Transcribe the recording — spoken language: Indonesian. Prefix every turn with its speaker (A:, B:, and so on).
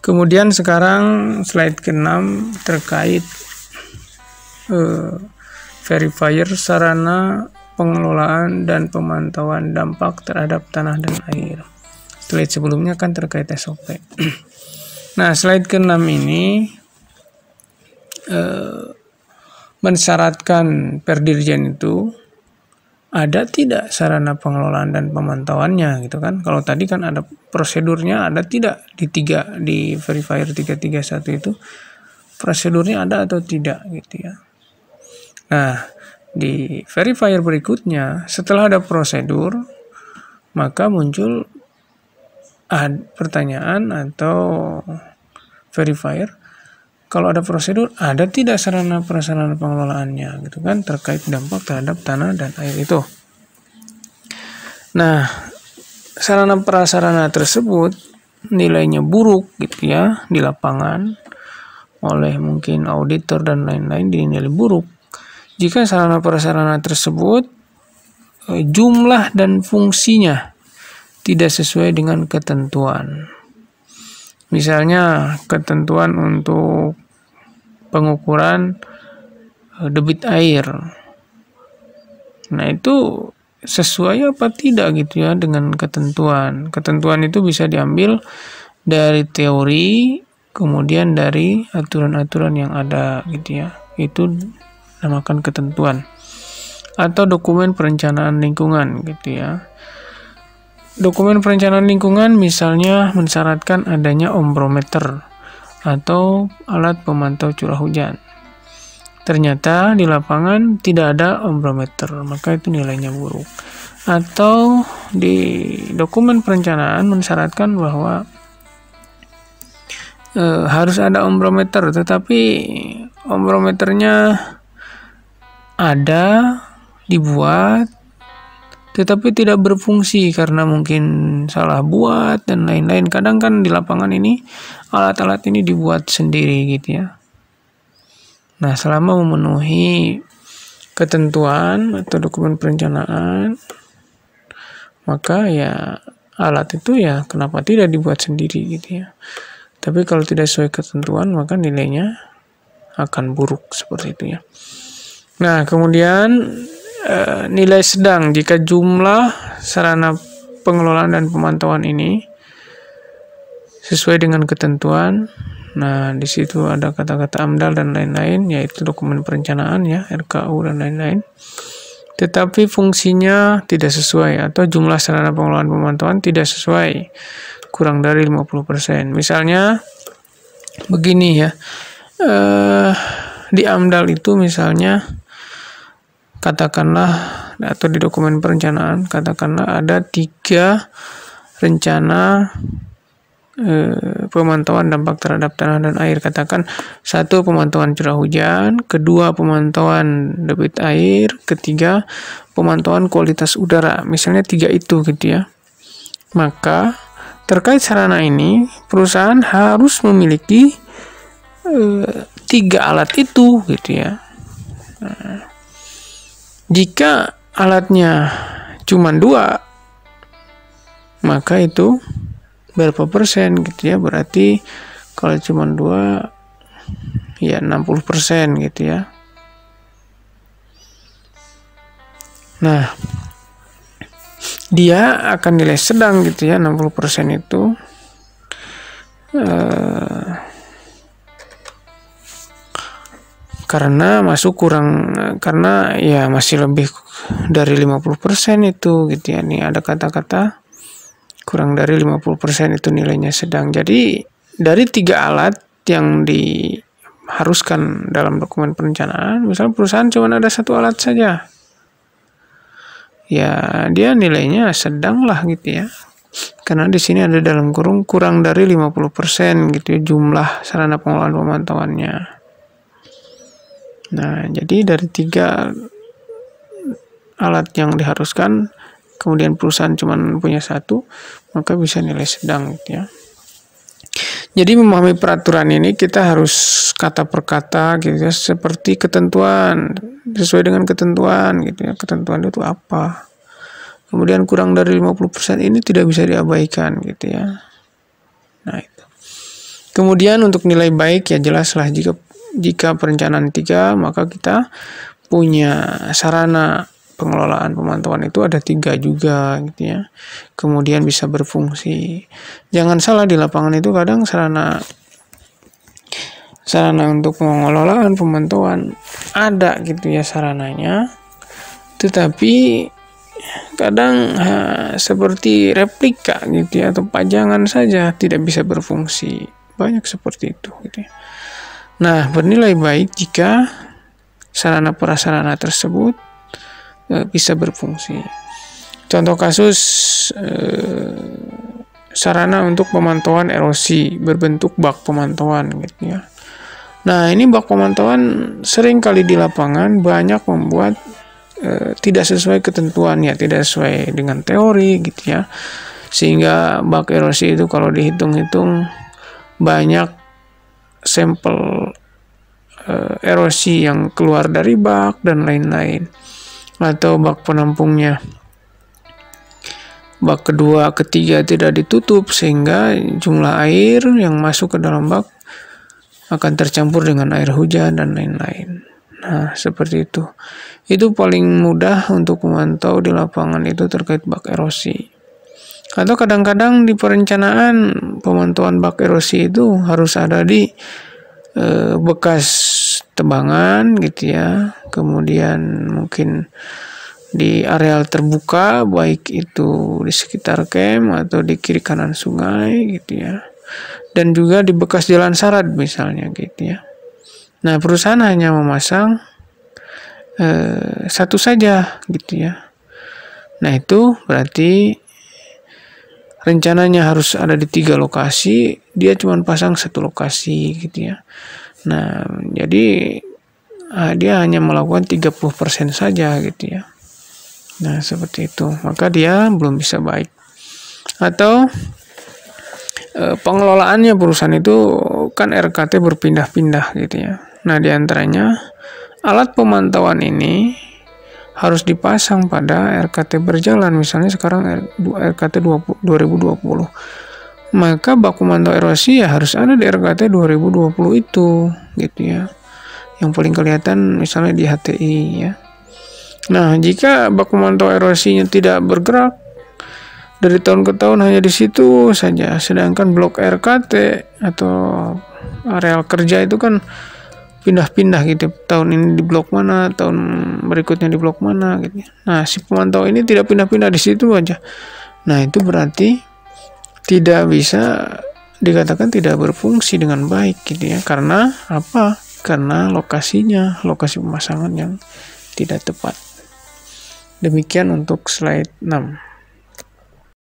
A: Kemudian sekarang slide ke-6 terkait verifier sarana pengelolaan dan pemantauan dampak terhadap tanah dan air. Slide sebelumnya kan terkait SOP. Nah, slide ke-6 ini mensyaratkan Perdirjen itu ada tidak sarana pengelolaan dan pemantauannya gitu kan. Kalau tadi kan ada prosedurnya, ada tidak di verifier 331 itu prosedurnya ada atau tidak gitu ya. Nah, di verifier berikutnya setelah ada prosedur maka muncul pertanyaan atau verifier, kalau ada prosedur, ada tidak sarana prasarana pengelolaannya gitu kan terkait dampak terhadap tanah dan air itu. Nah, sarana prasarana tersebut nilainya buruk gitu ya di lapangan oleh mungkin auditor dan lain-lain dinilai buruk. Jika sarana prasarana tersebut jumlah dan fungsinya tidak sesuai dengan ketentuan. Misalnya ketentuan untuk pengukuran debit air. Nah, itu sesuai apa tidak gitu ya dengan ketentuan. Ketentuan itu bisa diambil dari teori, kemudian dari aturan-aturan yang ada gitu ya. Itu namakan ketentuan. Atau dokumen perencanaan lingkungan gitu ya. Dokumen perencanaan lingkungan misalnya mensyaratkan adanya ombrometer atau alat pemantau curah hujan. Ternyata di lapangan tidak ada ombrometer, maka itu nilainya buruk. Atau di dokumen perencanaan mensyaratkan bahwa harus ada ombrometer, tetapi ombrometernya ada, dibuat, tetapi tidak berfungsi karena mungkin salah buat dan lain-lain. Kadang kan di lapangan ini alat-alat ini dibuat sendiri gitu ya. Nah, selama memenuhi ketentuan atau dokumen perencanaan, maka ya alat itu ya kenapa tidak dibuat sendiri gitu ya. Tapi kalau tidak sesuai ketentuan maka nilainya akan buruk seperti itu ya. Nah, kemudian nilai sedang jika jumlah sarana pengelolaan dan pemantauan ini sesuai dengan ketentuan. Nah, di situ ada kata-kata AMDAL dan lain-lain, yaitu dokumen perencanaan ya, RKU dan lain-lain. Tetapi fungsinya tidak sesuai atau jumlah sarana pengelolaan pemantauan tidak sesuai, kurang dari 50%. Misalnya begini ya, di AMDAL itu misalnya katakanlah atau di dokumen perencanaan katakanlah ada 3 rencana pemantauan dampak terhadap tanah dan air. Katakan 1 pemantauan curah hujan, 2 pemantauan debit air, 3 pemantauan kualitas udara. Misalnya 3 itu gitu ya. Maka terkait sarana ini perusahaan harus memiliki 3 alat itu gitu ya. Nah, jika alatnya cuma 2, maka itu berapa persen gitu ya. Berarti kalau cuma 2 ya 60% gitu ya. Nah, dia akan nilai sedang gitu ya, 60% itu karena masuk kurang, karena ya masih lebih dari 50% itu gitu ya. Nih ada kata-kata kurang dari 50% itu nilainya sedang. Jadi dari 3 alat yang diharuskan dalam dokumen perencanaan, misalnya perusahaan cuma ada 1 alat saja, ya dia nilainya sedang lah gitu ya. Karena di sini ada dalam kurung kurang dari 50% gitu ya jumlah sarana pengelolaan pemantauannya. Nah, jadi dari 3 alat yang diharuskan, kemudian perusahaan cuma punya 1, maka bisa nilai sedang gitu ya. Jadi memahami peraturan ini kita harus kata per kata gitu ya, seperti ketentuan, sesuai dengan ketentuan gitu ya. Ketentuan itu apa? Kemudian kurang dari 50% ini tidak bisa diabaikan gitu ya. Nah, itu. Kemudian untuk nilai baik ya jelaslah jika perencanaan 3, maka kita punya sarana pengelolaan pemantauan itu ada 3 juga gitu ya. Kemudian bisa berfungsi. Jangan salah, di lapangan itu kadang sarana untuk pengelolaan pemantauan ada gitu ya sarananya, tetapi kadang seperti replika gitu ya, atau pajangan saja, tidak bisa berfungsi. Banyak seperti itu gitu ya. Nah, bernilai baik jika sarana prasarana tersebut bisa berfungsi. Contoh kasus sarana untuk pemantauan erosi berbentuk bak pemantauan gitu ya. Nah, ini bak pemantauan sering kali di lapangan banyak membuat tidak sesuai ketentuan ya, tidak sesuai dengan teori gitu ya. Sehingga bak erosi itu kalau dihitung-hitung banyak sampel erosi yang keluar dari bak dan lain-lain. Atau bak penampungnya, bak kedua, ketiga tidak ditutup sehingga jumlah air yang masuk ke dalam bak akan tercampur dengan air hujan dan lain-lain. Nah, seperti itu. Itu paling mudah untuk memantau di lapangan itu terkait bak erosi. Atau kadang-kadang di perencanaan pemantauan bak erosi itu harus ada di bekas tebangan gitu ya. Kemudian mungkin di areal terbuka, baik itu di sekitar camp atau di kiri kanan sungai gitu ya. Dan juga di bekas jalan sarat misalnya gitu ya. Nah, perusahaan hanya memasang satu saja gitu ya. Nah, itu berarti rencananya harus ada di 3 lokasi, dia cuma pasang 1 lokasi gitu ya. Nah, jadi dia hanya melakukan 30% saja gitu ya. Nah, seperti itu. Maka dia belum bisa baik. Atau pengelolaannya perusahaan itu kan RKT berpindah-pindah gitu ya. Nah, diantaranya alat pemantauan ini harus dipasang pada RKT berjalan. Misalnya sekarang RKT 2020. Maka bak pemantau erosi ya harus ada di RKT 2020 itu gitu ya. Yang paling kelihatan misalnya di HTI ya. Nah, jika bak pemantau erosinya tidak bergerak dari tahun ke tahun hanya di situ saja, sedangkan blok RKT atau areal kerja itu kan pindah-pindah gitu, tahun ini di blok mana, tahun berikutnya di blok mana gitu. Nah, si pemantau ini tidak pindah-pindah di situ aja. Nah, itu berarti tidak bisa dikatakan tidak berfungsi dengan baik gitu ya. Karena apa? Karena lokasi pemasangan yang tidak tepat. Demikian untuk slide 6.